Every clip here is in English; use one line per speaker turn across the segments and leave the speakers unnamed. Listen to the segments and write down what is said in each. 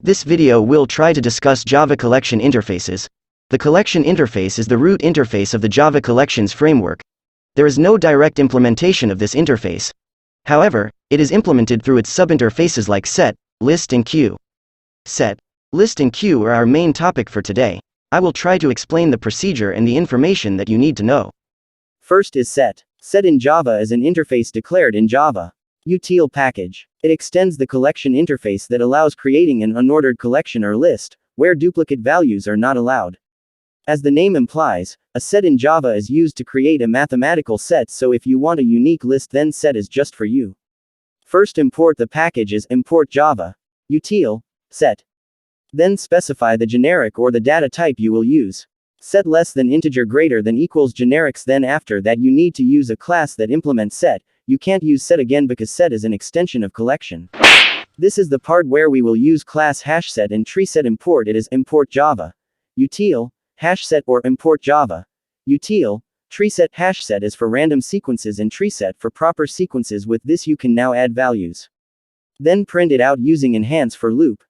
This video will try to discuss Java collection interfaces. The collection interface is the root interface of the Java collections framework. There is no direct implementation of this interface. However, it is implemented through its subinterfaces like set, list and queue. Set, list and queue are our main topic for today. I will try to explain the procedure and the information that you need to know.
First is set. Set in Java is an interface declared in Java util package. It extends the collection interface that allows creating an unordered collection or list, where duplicate values are not allowed. As the name implies, a set in Java is used to create a mathematical set, so if you want a unique list, then set is just for you. First import the package as import Java util set. Then specify the generic or the data type you will use. Set less than integer greater than equals generics. Then after that you need to use a class that implements set. You can't use set again because set is an extension of collection. This is the part where we will use class hashset and treeset. Import it as import Java util hashset or import Java util treeset. Hashset is for random sequences and treeset for proper sequences. With this you can now add values. Then print it out using enhance for loop.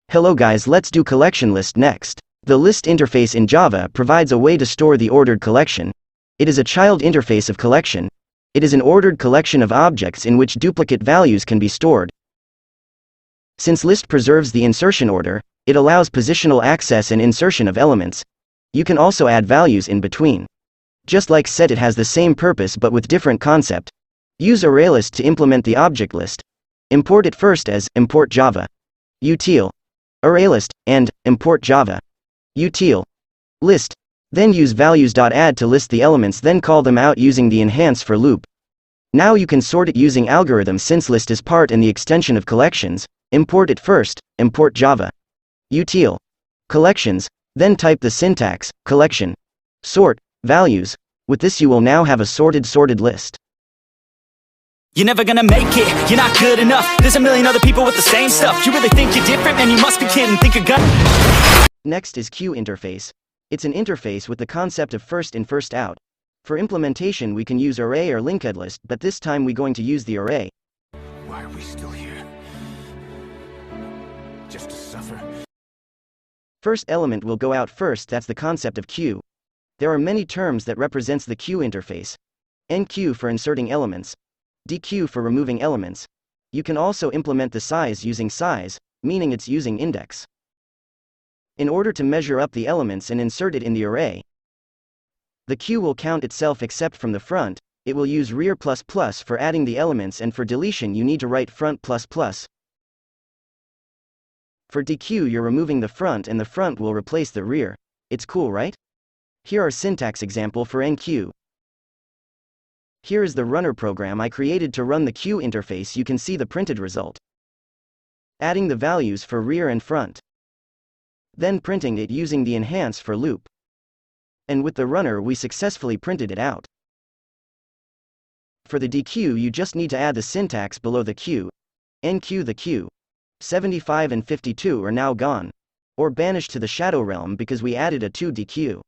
Hello guys, let's do collection list next. The list interface in Java provides a way to store the ordered collection. It is a child interface of collection. It is an ordered collection of objects in which duplicate values can be stored. Since list preserves the insertion order, it allows positional access and insertion of elements. You can also add values in between. Just like set, it has the same purpose but with different concept. Use ArrayList to implement the object list. Import it first as import Java util ArrayList and import Java util list. Then use values.add to list the elements, then call them out using the enhance for loop. Now you can sort it using algorithm. Since list is part in the extension of collections, import it first, import Java util collections, then type the syntax collection sort values. With this you will now have a sorted list.
You're never gonna make it, you're not good enough. There's a million other people with the same stuff. You really think you're different? Man, you must be kidding. Think you're gonna...
Next is queue interface. It's an interface with the concept of first in first out. For implementation we can use array or linked list, but this time we're going to use the array.
Why are we still here? Just to suffer?
First element will go out first. That's the concept of queue. There are many terms that represents the queue interface. Enqueue for inserting elements. Dequeue for removing elements. You can also implement the size using size, meaning it's using index. In order to measure up the elements and insert it in the array, the queue will count itself except from the front. It will use rear ++ for adding the elements, and for deletion you need to write front ++. For dequeue you're removing the front and the front will replace the rear. It's cool, right? Here are syntax example for enqueue. Here is the runner program I created to run the queue interface. You can see the printed result. Adding the values for rear and front. Then printing it using the enhance for loop. And with the runner we successfully printed it out. For the dequeue you just need to add the syntax below the queue. Enqueue the queue. 75 and 52 are now gone. Or banished to the shadow realm because we added a 2 dequeue.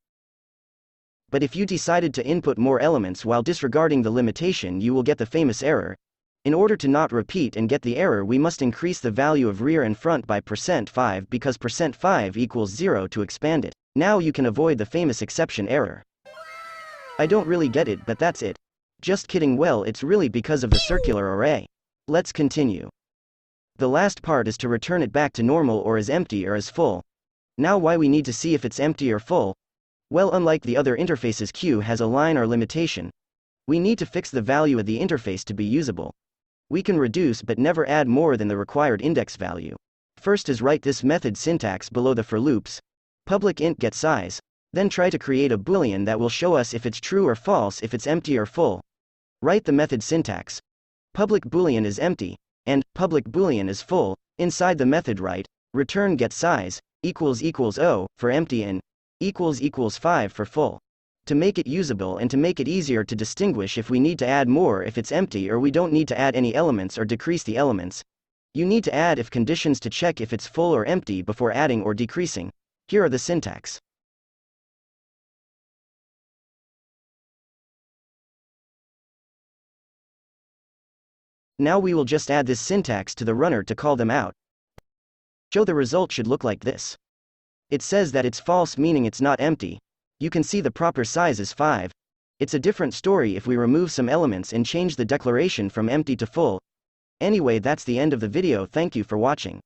But if you decided to input more elements while disregarding the limitation, you will get the famous error. In order to not repeat and get the error, we must increase the value of rear and front by %5 because %5 equals 0 to expand it. Now you can avoid the famous exception error. I don't really get it, but that's it. Just kidding. Well, it's really because of the circular array. Let's continue. The last part is to return it back to normal or as empty or as full. Now why we need to see if it's empty or full? Well, unlike the other interfaces, queue has a line or limitation. We need to fix the value of the interface to be usable. We can reduce but never add more than the required index value. First is write this method syntax below the for loops. Public int get size. Then try to create a boolean that will show us if it's true or false, if it's empty or full. Write the method syntax. Public boolean is empty, and public boolean is full. Inside the method write return get size equals 0 for empty and equals 5 for full. To make it usable and to make it easier to distinguish if we need to add more if it's empty or we don't need to add any elements or decrease the elements. You need to add if conditions to check if it's full or empty before adding or decreasing. Here are the syntax. Now we will just add this syntax to the runner to call them out. So the result should look like this. It says that it's false, meaning it's not empty. You can see the proper size is 5. It's a different story if we remove some elements and change the declaration from empty to full. Anyway, that's the end of the video. Thank you for watching.